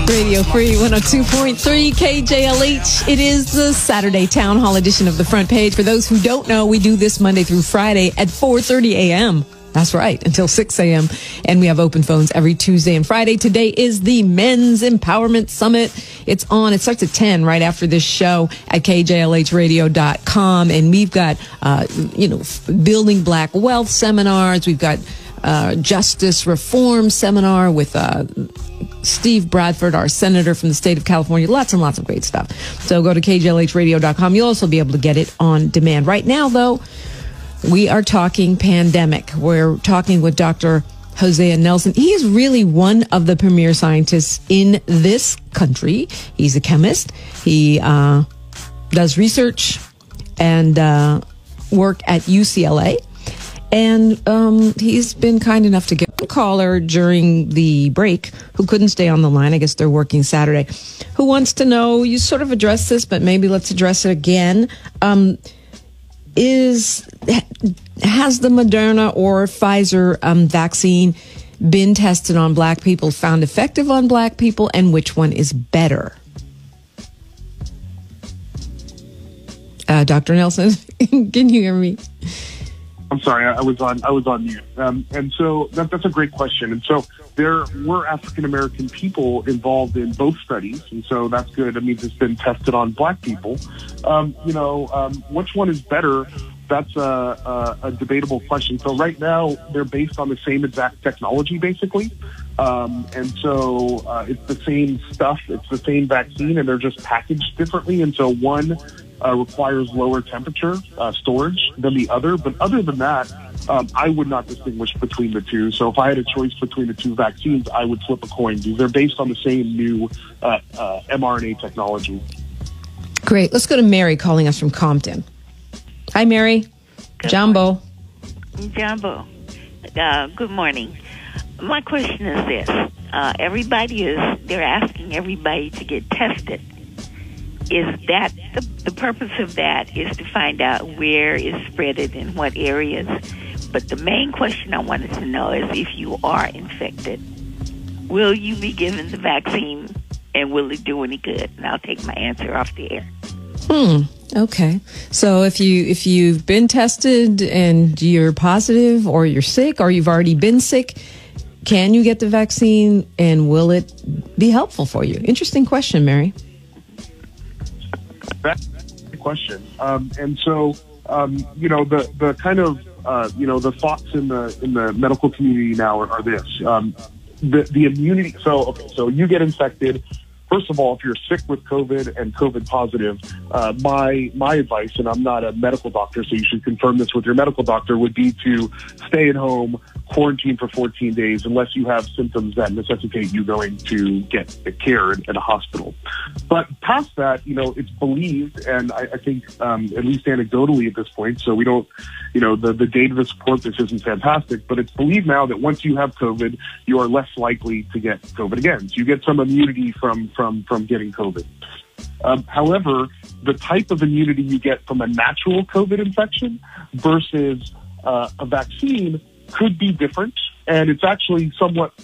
Radio Free 102.3 KJLH. It is the Saturday Town Hall edition of the Front Page. For those who don't know, we do this Monday through Friday at 4:30 a.m. That's right, until 6 a.m. And we have open phones every Tuesday and Friday. Today is the Men's Empowerment Summit. It's on. It starts at 10 right after this show at kjlhradio.com. And we've got, building black wealth seminars. We've got justice reform seminar with Steve Bradford, our senator from the state of California. Lots and lots of great stuff. So go to kjlhradio.com. You'll also be able to get it on demand. Right now, though, we are talking pandemic. We're talking with Dr. Hosea Nelson. He is really one of the premier scientists in this country. He's a chemist. He does research and work at UCLA. And he's been kind enough to get a caller during the break who couldn't stay on the line. I guess they're working Saturday. Who wants to know, you sort of addressed this, but maybe let's address it again. Has the Moderna or Pfizer vaccine been tested on black people, found effective on black people, and which one is better? Dr. Nelson, can you hear me? I'm sorry, I was on mute. And so that's a great question. And so there were African-American people involved in both studies. And so that's good. It means it's been tested on black people. Which one is better? That's a debatable question. So right now they're based on the same exact technology, basically. And so it's the same stuff. It's the same vaccine, and they're just packaged differently. And so one requires lower temperature storage than the other. But other than that, I would not distinguish between the two. So if I had a choice between the two vaccines, I would flip a coin because they're based on the same new mRNA technology. Great. Let's go to Mary calling us from Compton. Hi, Mary. Good Jumbo. Jumbo. Good morning. My question is this. They're asking everybody to get tested. Is that the purpose of that is to find out where it's spread in what areas? But the main question I wanted to know is if you are infected, will you be given the vaccine and will it do any good? And I'll take my answer off the air. Okay. So if you've been tested and you're positive or you're sick or you've already been sick, can you get the vaccine and will it be helpful for you? Interesting question, Mary. That's a good question. And so, the kind of, the thoughts in the medical community now are this, the immunity. So you get infected. First of all, if you're sick with COVID and COVID positive, my advice, and I'm not a medical doctor, so you should confirm this with your medical doctor, would be to stay at home, quarantine for 14 days, unless you have symptoms that necessitate you going to get care in a hospital. But past that, it's believed, and I think at least anecdotally at this point, so we don't, the data to support this isn't fantastic, but it's believed now that once you have COVID, you are less likely to get COVID again. So you get some immunity from getting COVID. However, the type of immunity you get from a natural COVID infection versus a vaccine could be different. And it's actually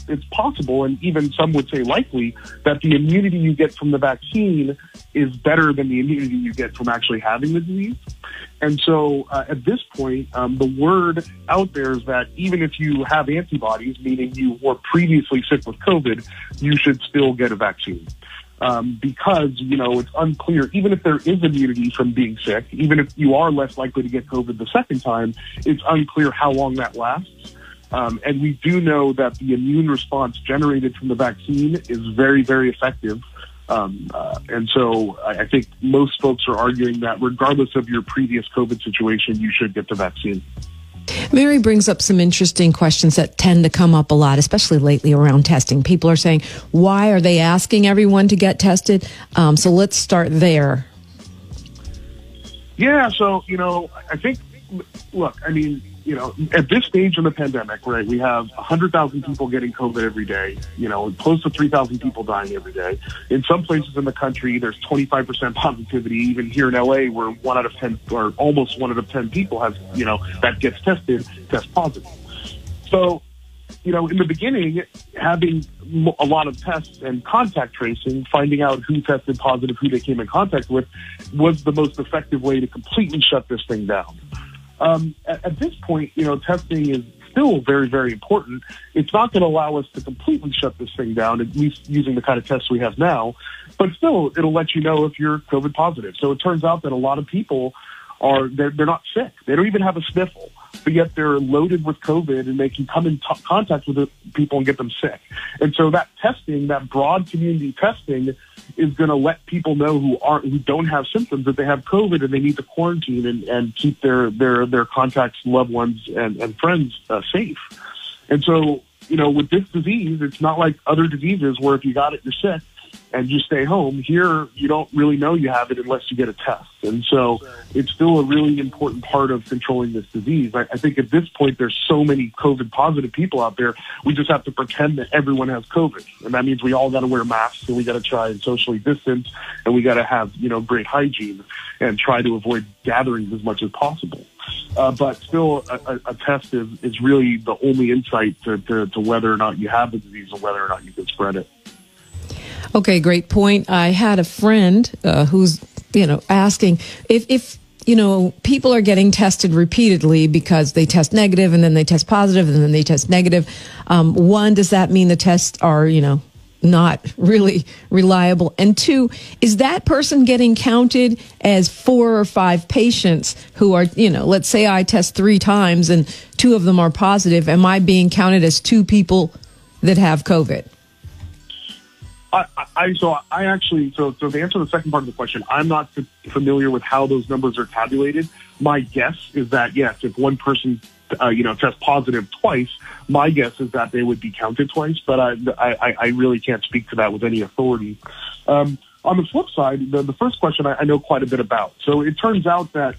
it's possible, and even some would say likely, that the immunity you get from the vaccine is better than the immunity you get from actually having the disease. And so at this point, the word out there is that even if you have antibodies, meaning you were previously sick with COVID, you should still get a vaccine. Because, it's unclear, even if there is immunity from being sick, even if you are less likely to get COVID the second time, it's unclear how long that lasts. And we do know that the immune response generated from the vaccine is very, very effective. And so I think most folks are arguing that regardless of your previous COVID situation, you should get the vaccine. Mary brings up some interesting questions that tend to come up a lot, especially lately around testing. People are saying, why are they asking everyone to get tested? So let's start there. Yeah, so, I think, at this stage in the pandemic, right, we have 100,000 people getting COVID every day, close to 3,000 people dying every day. In some places in the country, there's 25% positivity. Even here in LA, where 1 out of 10 or almost 1 out of 10 people have, that gets tested, test positive. So in the beginning, having a lot of tests and contact tracing, finding out who tested positive, who they came in contact with, was the most effective way to completely shut this thing down. At this point, testing is still very, very important. It's not going to allow us to completely shut this thing down, at least using the kind of tests we have now, but still, it'll let you know if you're COVID positive. So it turns out that a lot of people they're not sick. They don't even have a sniffle, but yet they're loaded with COVID and they can come in contact with people and get them sick. And so that testing, that broad community testing, is going to let people know who don't have symptoms that they have COVID and they need to quarantine and keep their contacts, loved ones, and friends safe. And so, with this disease, it's not like other diseases where if you got it, you're sick and you stay home. Here, you don't really know you have it unless you get a test. And so it's still a really important part of controlling this disease. I think at this point, there's so many COVID positive people out there, we just have to pretend that everyone has COVID. And that means we all got to wear masks and we got to try and socially distance and we got to have, great hygiene and try to avoid gatherings as much as possible. But still, a test is really the only insight to whether or not you have the disease and whether or not you can spread it. Okay, great point. I had a friend who's, asking if people are getting tested repeatedly because they test negative and then they test positive and then they test negative. One, does that mean the tests are, not really reliable? And two, is that person getting counted as 4 or 5 patients who are, let's say I test 3 times and 2 of them are positive. Am I being counted as 2 people that have COVID? So to answer the second part of the question, I'm not familiar with how those numbers are tabulated. My guess is that, yes, if one person, tests positive twice, my guess is that they would be counted twice, but I really can't speak to that with any authority. On the flip side, the first question I know quite a bit about. So it turns out that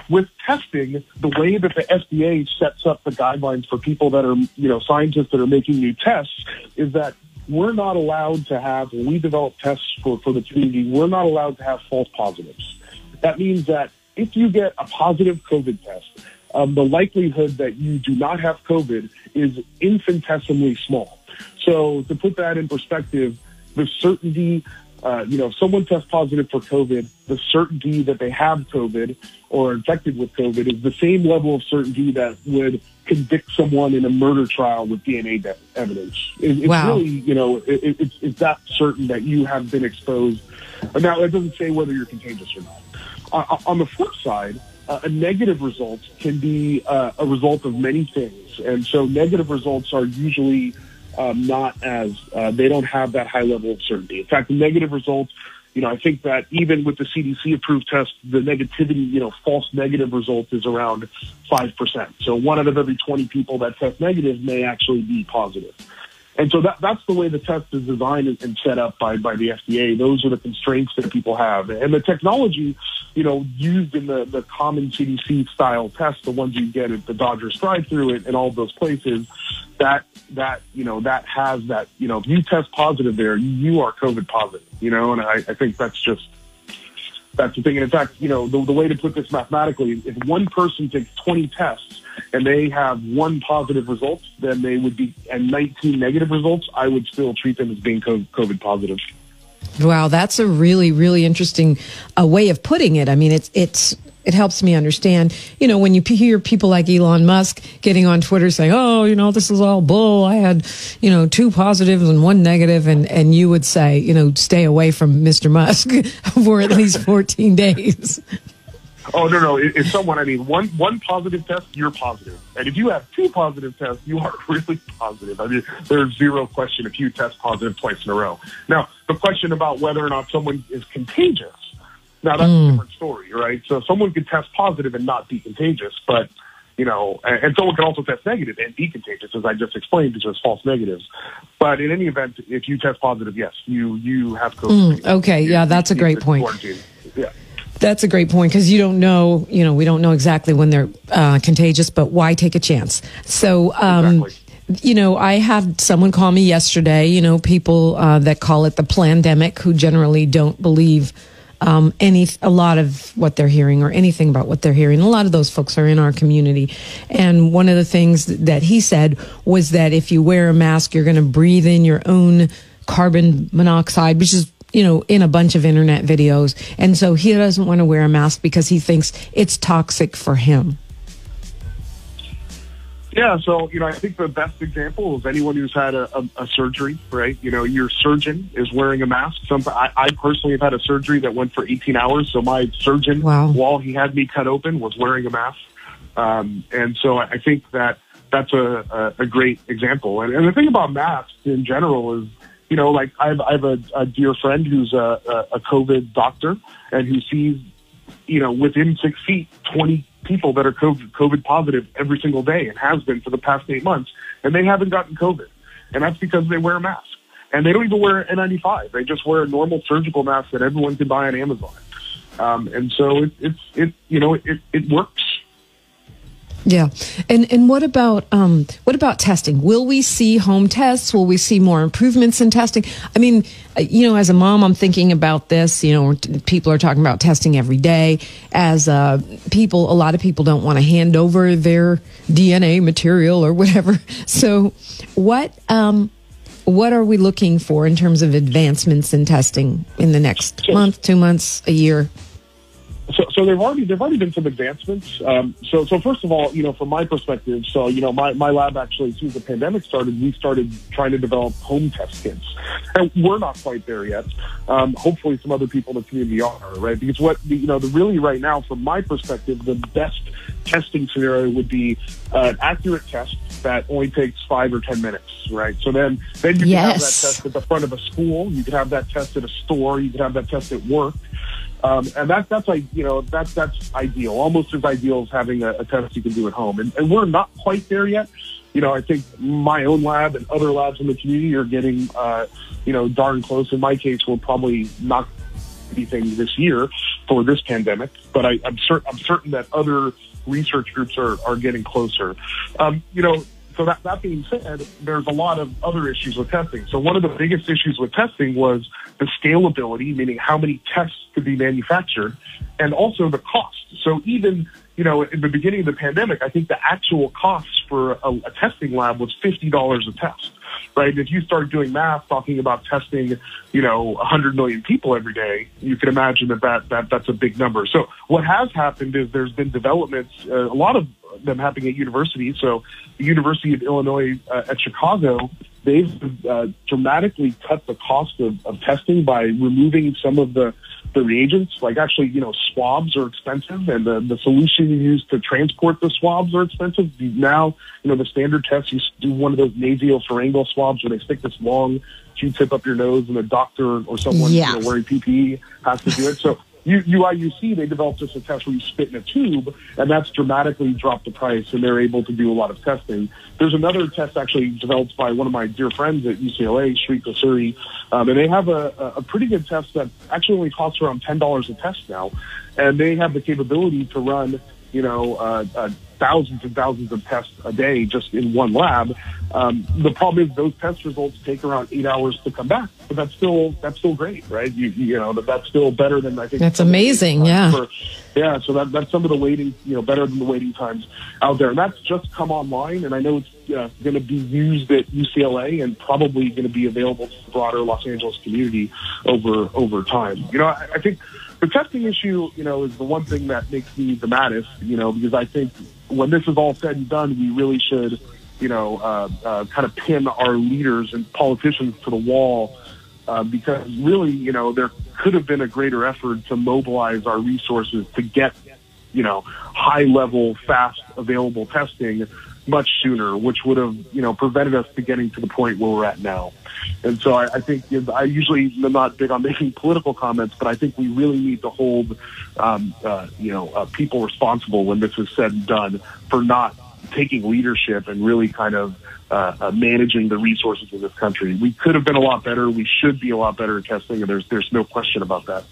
with testing, the way that the FDA sets up the guidelines for people that are, scientists that are making new tests is that we're not allowed to have, when we develop tests for the community, we're not allowed to have false positives. That means that if you get a positive COVID test, the likelihood that you do not have COVID is infinitesimally small. So to put that in perspective, the certainty, if someone tests positive for COVID, the certainty that they have COVID or are infected with COVID is the same level of certainty that would convict someone in a murder trial with DNA evidence. It's wow. Really, it's that certain that you have been exposed. Now, it doesn't say whether you're contagious or not. On the flip side, a negative result can be a result of many things. And so negative results are usually not as, they don't have that high level of certainty. In fact, the negative results, I think that even with the CDC approved test, the negativity, false negative result is around 5%. So 1 out of every 20 people that test negative may actually be positive. And so that's the way the test is designed and set up by the FDA. Those are the constraints that people have. And the technology, used in the common CDC style tests, the ones you get at the Dodgers drive-through and all of those places, that has that, if you test positive there, you are COVID positive, and I think that's the thing. And in fact, the way to put this mathematically, if one person takes 20 tests and they have 1 positive result, then they would be, and 19 negative results, I would still treat them as being COVID positive. Wow, that's a really, really interesting way of putting it. I mean, it helps me understand, when you hear people like Elon Musk getting on Twitter saying, oh, this is all bull. I had, 2 positives and 1 negative. And you would say, stay away from Mr. Musk for at least 14 days. Oh, no. If someone, one positive test, you're positive. And if you have 2 positive tests, you are really positive. There's zero question if you test positive twice in a row. Now, the question about whether or not someone is contagious, now that's a different story, right? So someone could test positive and not be contagious, but, and someone can also test negative and be contagious, as I just explained, because false negatives. But in any event, if you test positive, yes, you have COVID. Okay, yeah, that's a great point. Yeah. That's a great point because you don't know, we don't know exactly when they're contagious, but why take a chance? So, Exactly. I had someone call me yesterday, people that call it the plandemic who generally don't believe a lot of what they're hearing or anything about what they're hearing. A lot of those folks are in our community. And one of the things that he said was that if you wear a mask, you're going to breathe in your own carbon monoxide, which is, in a bunch of internet videos. And so he doesn't want to wear a mask because he thinks it's toxic for him. Yeah, so, I think the best example is anyone who's had a surgery, right? Your surgeon is wearing a mask. I personally have had a surgery that went for 18 hours, so my surgeon, while he had me cut open, was wearing a mask. And so I think that's a great example. And the thing about masks in general is, I have a dear friend who's a COVID doctor and who sees, within 6 feet, 20 people that are COVID positive every single day and has been for the past 8 months, and they haven't gotten COVID. And that's because they wear a mask. And they don't even wear an N95. They just wear a normal surgical mask that everyone can buy on Amazon. And so it works. Yeah. And what about testing? Will we see home tests? Will we see more improvements in testing? I mean, as a mom, I'm thinking about this, people are talking about testing every day. As a lot of people don't want to hand over their DNA material or whatever. So what are we looking for in terms of advancements in testing in the next month, 2 months, a year? So there've already been some advancements. So first of all, from my perspective, my lab actually, as soon as the pandemic started, we started trying to develop home test kits, and we're not quite there yet. Hopefully, some other people in the community are, right? Because really right now, from my perspective, the best testing scenario would be an accurate test that only takes 5 or 10 minutes, right? So then you can have that test at the front of a school, you can have that test at a store, you can have that test at work. And that's ideal, almost as ideal as having a test you can do at home. And we're not quite there yet. I think my own lab and other labs in the community are getting, darn close. In my case, we'll probably not anything this year for this pandemic, but I'm certain that other research groups are getting closer. So that being said, there's a lot of other issues with testing. So one of the biggest issues with testing was the scalability, meaning how many tests could be manufactured, and also the cost. So even, in the beginning of the pandemic, I think the actual costs for a testing lab was $50 a test, right? If you start doing math, talking about testing, 100 million people every day, you can imagine that's a big number. So what has happened is there's been developments, a lot of them happening at universities. So the University of Illinois at Chicago, they've dramatically cut the cost of testing by removing some of the reagents. Like actually, swabs are expensive, and the solution you use to transport the swabs are expensive. Now, the standard test, you do one of those nasopharyngeal swabs where they stick this long Q-tip up your nose, and a doctor or someone wearing PPE has to do it. So UIUC, they developed just a test where you spit in a tube, and that's dramatically dropped the price, and they're able to do a lot of testing. There's another test actually developed by one of my dear friends at UCLA, Sri Kasuri, and they have a pretty good test that actually only costs around $10 a test now, and they have the capability to run, thousands and thousands of tests a day just in one lab. The problem is those test results take around 8 hours to come back, but that's still great, right? That's still better than I think. That's amazing, yeah. So that's some of the waiting, better than the waiting times out there, and that's just come online. And I know it's going to be used at UCLA and probably going to be available to the broader Los Angeles community over time. I think the testing issue, is the one thing that makes me the maddest, because I think when this is all said and done, we really should, kind of pin our leaders and politicians to the wall, because really, there could have been a greater effort to mobilize our resources to get, high-level, fast, available testing much sooner, which would have, prevented us to getting to the point where we're at now. And so I think I usually am not big on making political comments, but I think we really need to hold, people responsible when this is said and done for not taking leadership and really kind of managing the resources in this country. We could have been a lot better. We should be a lot better at testing, and there's no question about that.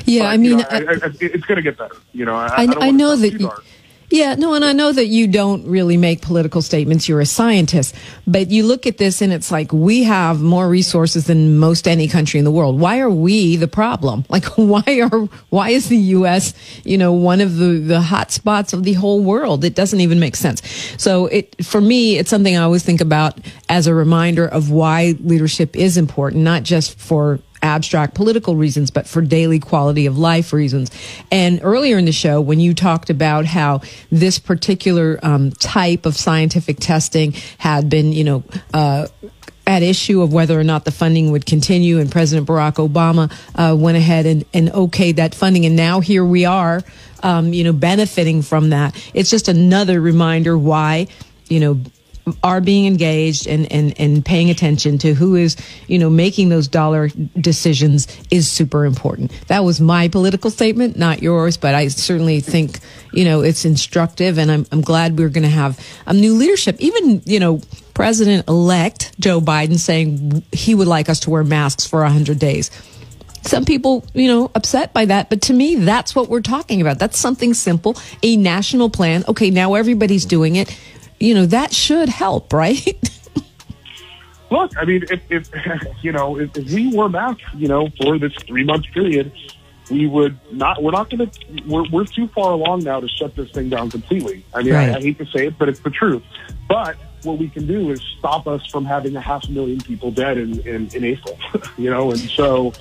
Yeah, but, I mean, it's going to get better. I know that. Yeah, no, and I know that you don't really make political statements. You're a scientist, but you look at this and it's like we have more resources than most any country in the world. Why are we the problem? Like, why is the U.S., one of the hot spots of the whole world? It doesn't even make sense. So for me, it's something I always think about as a reminder of why leadership is important, not just for abstract political reasons, but for daily quality of life reasons. And earlier in the show, when you talked about how this particular type of scientific testing had been, at issue of whether or not the funding would continue, and President Barack Obama went ahead and okayed that funding, and now here we are, benefiting from that. It's just another reminder why, are being engaged and paying attention to who is, making those dollar decisions is super important. That was my political statement, not yours, but I certainly think, it's instructive, and I'm glad we're going to have a new leadership. Even, President-elect Joe Biden saying he would like us to wear masks for 100 days. Some people, upset by that. But to me, that's what we're talking about. That's something simple, a national plan. Okay, now everybody's doing it. That should help, right? Look, I mean, if we wore masks, for this 3-month period, we're too far along now to shut this thing down completely. I mean, right. I hate to say it, but it's the truth. But what we can do is stop us from having 500,000 people dead in April, and so,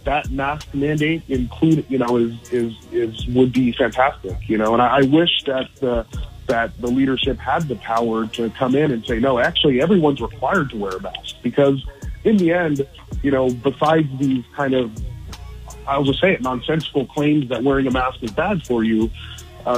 that mask mandate include, would be fantastic, and I wish that the leadership had the power to come in and say, no, actually everyone's required to wear a mask, because in the end, besides these kind of, I'll just say it, nonsensical claims that wearing a mask is bad for you,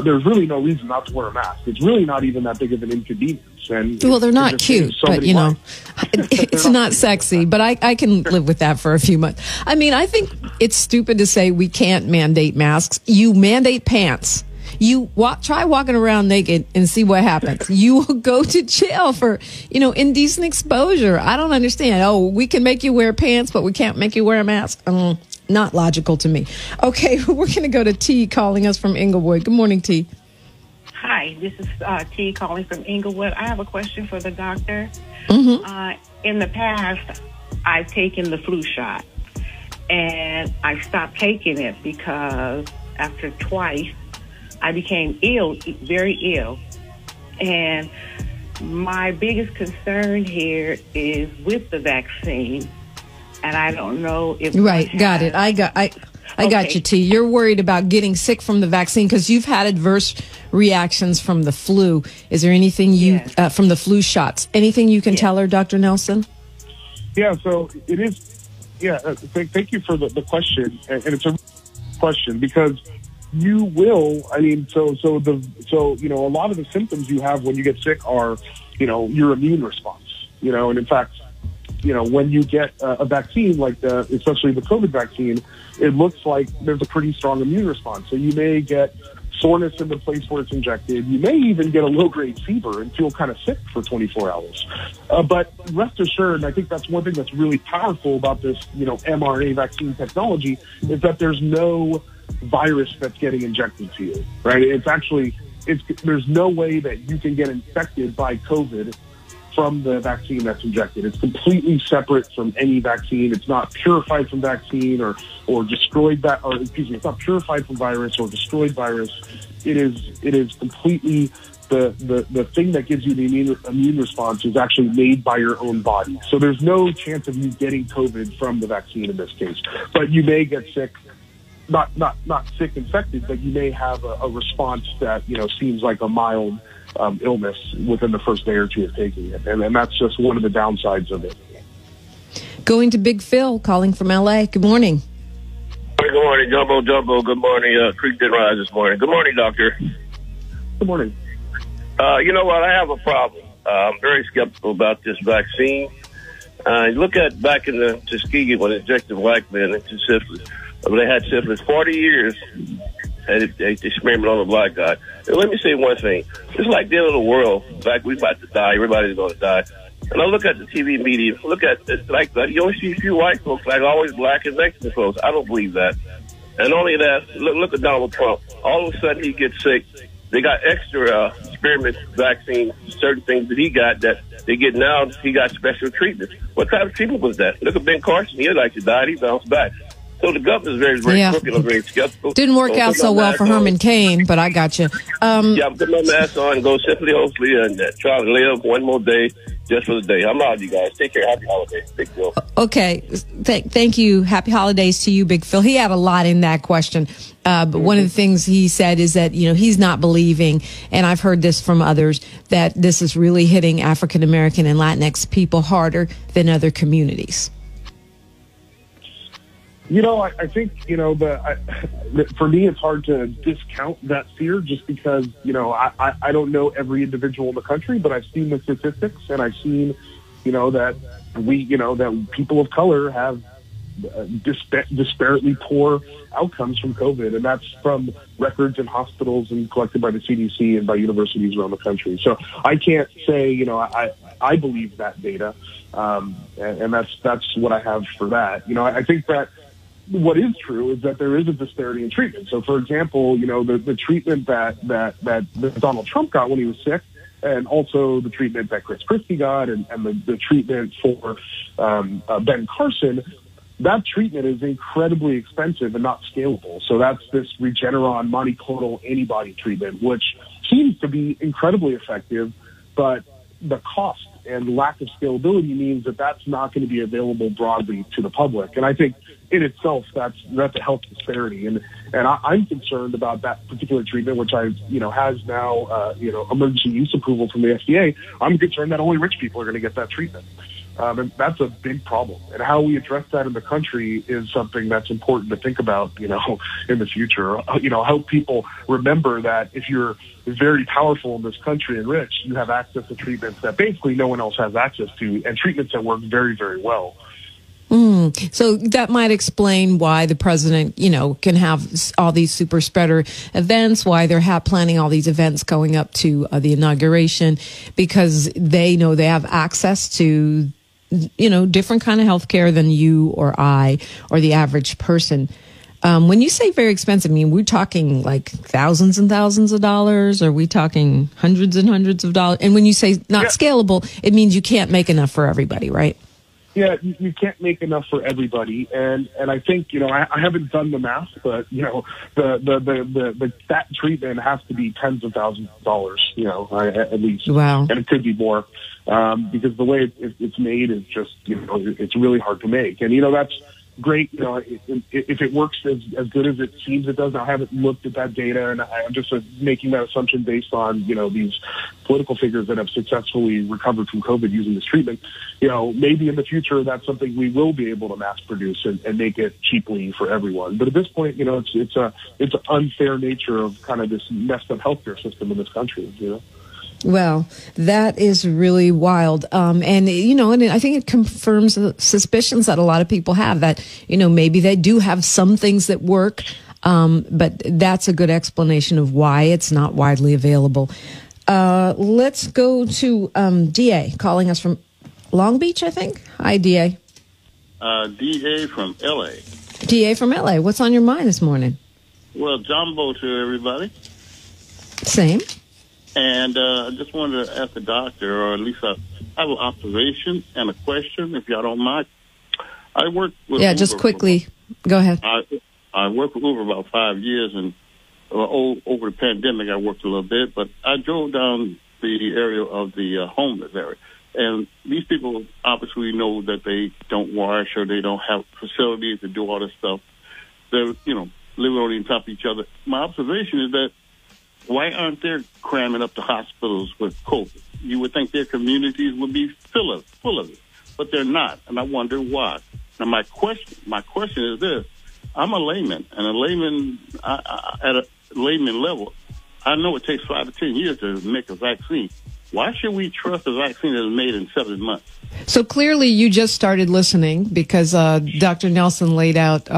there's really no reason not to wear a mask. It's really not even that big of an inconvenience. And well, they're not cute, but it's not sexy. But I can live with that for a few months. I mean, I think it's stupid to say we can't mandate masks. You mandate pants. You try walking around naked and see what happens. You will go to jail for, indecent exposure. I don't understand. Oh, we can make you wear pants, but we can't make you wear a mask. Not logical to me. Okay, we're going to go to T calling us from Inglewood. Good morning, T. Hi, this is T calling from Inglewood. I have a question for the doctor. Mm-hmm. In the past, I've taken the flu shot, and I stopped taking it because after twice, I became ill, very ill. And my biggest concern here is with the vaccine. And I don't know if... Right, got it. I got you, T. You're worried about getting sick from the vaccine because you've had adverse reactions from the flu. Is there anything from the flu shots? Anything you can tell her, Dr. Nelson? Yeah, so it is... Yeah, thank you for the question. And it's a question because you will... I mean, so a lot of the symptoms you have when you get sick are, your immune response. And in fact... when you get a vaccine, like especially the COVID vaccine, it looks like there's a pretty strong immune response. So you may get soreness in the place where it's injected. You may even get a low-grade fever and feel kind of sick for 24 hours. But rest assured, and I think that's one thing that's really powerful about this, mRNA vaccine technology, is that there's no virus that's getting injected to you, right? There's no way that you can get infected by COVID from the vaccine that's injected. It's completely separate from any vaccine. It's not purified from vaccine or destroyed it's not purified from virus or destroyed virus. It is completely the thing that gives you the immune response is actually made by your own body. So there's no chance of you getting COVID from the vaccine in this case. But you may get sick, not sick infected, but you may have a response that, seems like a mild illness within the first day or two of taking it. And that's just one of the downsides of it. Going to Big Phil, calling from L.A. Good morning. Good morning, Jumbo. Good morning. Creek didn't rise this morning. Good morning, doctor. Good morning. You know what? I have a problem. I'm very skeptical about this vaccine. Look at back in the Tuskegee when they injected black men into syphilis. They had syphilis 40 years. And they experimented on the black guy. And let me say one thing. It's like the end of the world. Like, we're about to die. Everybody's going to die. And I look at the TV media. Look at it, like you only see a few white folks, like always black and Mexican folks. I don't believe that. And only that, look at Donald Trump. All of a sudden he gets sick. They got extra experiment vaccine, certain things that he got that they get now. He got special treatment. What type of treatment was that? Look at Ben Carson. He actually died. He bounced back. So the government is very, very crooked and very skeptical. Didn't work out so well for Herman Cain, but I got you. Put my mask on and go simply, hopefully, and try to live one more day just for the day. I'm out, you guys. Take care. Happy holidays. Big Phil. Okay. Thank you. Happy holidays to you, Big Phil. He had a lot in that question. But one of the things he said is that, he's not believing, and I've heard this from others, that this is really hitting African American and Latinx people harder than other communities. I think, for me, it's hard to discount that fear just because, I don't know every individual in the country, but I've seen the statistics and I've seen, that people of color have disparately poor outcomes from COVID. And that's from records in hospitals and collected by the CDC and by universities around the country. So I can't say, I believe that data. And that's what I have for that. I think that what is true is that there is a disparity in treatment. So, for example, the treatment that Donald Trump got when he was sick, and also the treatment that Chris Christie got, and the treatment for Ben Carson, that treatment is incredibly expensive and not scalable. So that's this Regeneron monoclonal antibody treatment, which seems to be incredibly effective, but the cost and lack of scalability means that that's not going to be available broadly to the public. And I think in itself, that's a health disparity. And I'm concerned about that particular treatment, which has now, emergency use approval from the FDA. I'm concerned that only rich people are going to get that treatment. And that's a big problem. And how we address that in the country is something that's important to think about, in the future. Help people remember that if you're very powerful in this country and rich, you have access to treatments that basically no one else has access to, and treatments that work very, very well. So that might explain why the president, can have all these super spreader events, why they're planning all these events going up to the inauguration, because they know they have access to, different kind of healthcare than you or I or the average person. When you say very expensive, we're talking like thousands and thousands of dollars, or are we talking hundreds and hundreds of dollars? And when you say not scalable, it means you can't make enough for everybody, right? Yeah, you can't make enough for everybody, and I think I haven't done the math, but that treatment has to be tens of thousands of dollars, at least. Wow. And it could be more, because the way it's made is just it's really hard to make, and that's great. If it works as good as it seems it does. I haven't looked at that data, and I'm just making that assumption based on these political figures that have successfully recovered from COVID using this treatment. Maybe in the future that's something we will be able to mass produce and make it cheaply for everyone. But at this point, it's an unfair nature of kind of this messed up healthcare system in this country. Well, that is really wild. And I think it confirms the suspicions that a lot of people have that, maybe they do have some things that work. But that's a good explanation of why it's not widely available. Let's go to DA calling us from Long Beach, I think. Hi, DA. DA from L.A. DA from L.A. What's on your mind this morning? Well, Jumbo to everybody. Same. And I just wanted to ask the doctor, or at least I have an observation and a question, if y'all don't mind. I worked with Uber just quickly. Go ahead. I worked with Uber about 5 years, and over the pandemic I worked a little bit, but I drove down the area of the homeless area. And these people obviously know that they don't wash or they don't have facilities to do all this stuff. They're, living on top of each other. My observation is that why aren't they cramming up the hospitals with COVID? You would think their communities would be full of it, but they're not, and I wonder why. Now, my question is this: I'm a layman, and at a layman level, I know it takes 5 to 10 years to make a vaccine. Why should we trust a vaccine that is made in 7 months? So clearly you just started listening because Dr. Nelson laid out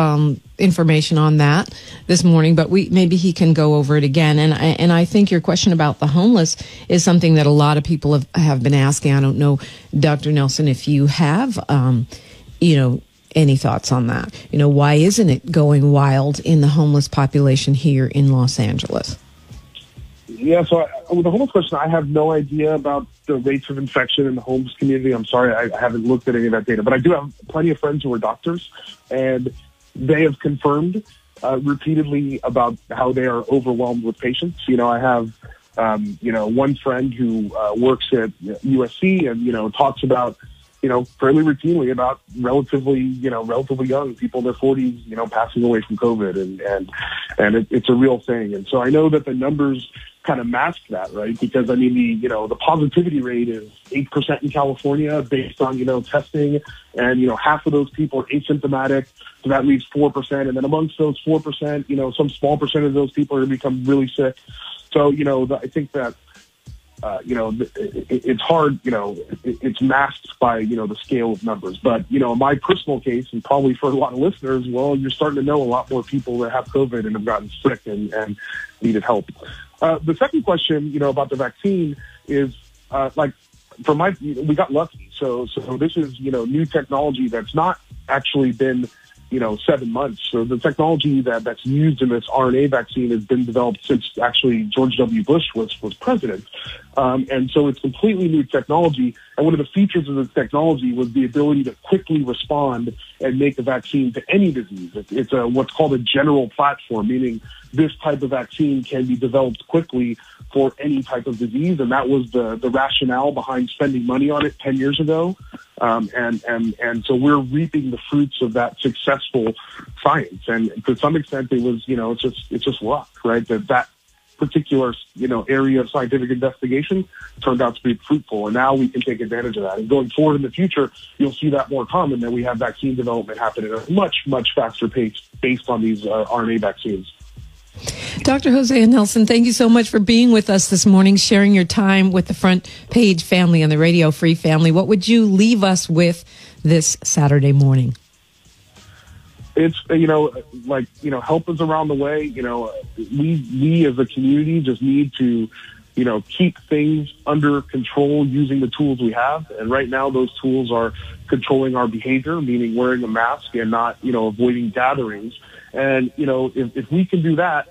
information on that this morning, but maybe he can go over it again. And I think your question about the homeless is something that a lot of people have been asking. I don't know, Dr. Nelson, if you have, Any thoughts on that? Why isn't it going wild in the homeless population here in Los Angeles? Yeah, so with the homeless question, I have no idea about the rates of infection in the homeless community. I'm sorry, I haven't looked at any of that data, but I do have plenty of friends who are doctors, and they have confirmed repeatedly about how they are overwhelmed with patients. I have, one friend who works at USC and, talks about, fairly routinely about relatively young people in their 40s, passing away from COVID, and it's a real thing. And so I know that the numbers kind of mask that, right? Because the positivity rate is 8% in California based on, testing, and, half of those people are asymptomatic. So that leaves 4%. And then amongst those 4%, some small percentage of those people are going to become really sick. So, I think that, it's hard, it's masked by, the scale of numbers. But, my personal case, and probably for a lot of listeners, well, you're starting to know a lot more people that have COVID and have gotten sick and needed help. The second question, about the vaccine is, we got lucky. So this is, new technology that's not actually been, 7 months. So the technology that's used in this RNA vaccine has been developed since actually George W. Bush was president. And so it's completely new technology. And one of the features of this technology was the ability to quickly respond and make a vaccine to any disease. It's what's called a general platform, meaning this type of vaccine can be developed quickly for any type of disease. And that was the rationale behind spending money on it 10 years ago. And so we're reaping the fruits of that successful science. And to some extent, it was, it's just luck, right? That particular, area of scientific investigation turned out to be fruitful. And now we can take advantage of that. And going forward in the future, you'll see that more common, that we have vaccine development happen at a much, much faster pace based on these RNA vaccines. Dr. Hosea Nelson, thank you so much for being with us this morning, sharing your time with the Front Page family and the Radio Free family. What would you leave us with this Saturday morning? It's, help is around the way. We as a community just need to, keep things under control using the tools we have. And right now those tools are controlling our behavior, meaning wearing a mask and not, avoiding gatherings. And, if we can do that,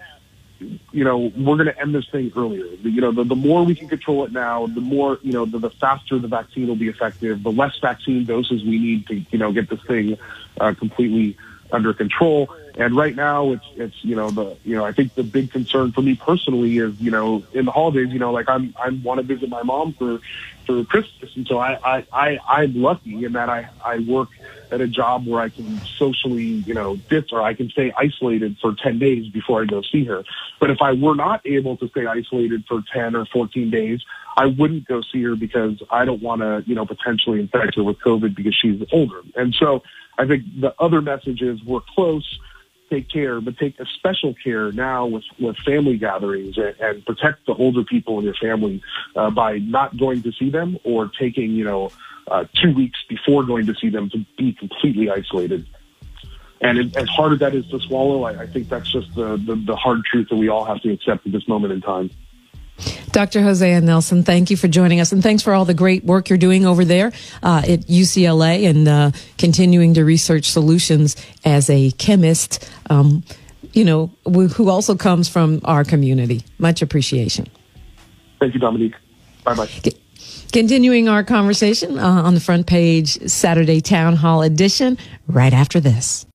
we're going to end this thing earlier. The more we can control it now, the more, the faster the vaccine will be effective, the less vaccine doses we need to, get this thing completely under control. And right now it's I think the big concern for me personally is, in the holidays, I want to visit my mom for Christmas. And so I'm lucky in that I work at a job where I can socially, or I can stay isolated for 10 days before I go see her. But if I were not able to stay isolated for 10 or 14 days, I wouldn't go see her because I don't want to, potentially infect her with COVID because she's older. And so I think the other message is we're close, take care, but take a special care now with family gatherings and protect the older people in your family by not going to see them or taking, 2 weeks before going to see them to be completely isolated. And as hard as that is to swallow, I think that's just the hard truth that we all have to accept at this moment in time. Dr. Hosea Nelson, thank you for joining us, and thanks for all the great work you're doing over there at UCLA and continuing to research solutions as a chemist, who also comes from our community. Much appreciation. Thank you, Dominique. Bye-bye. Continuing our conversation on the Front Page Saturday Town Hall edition right after this.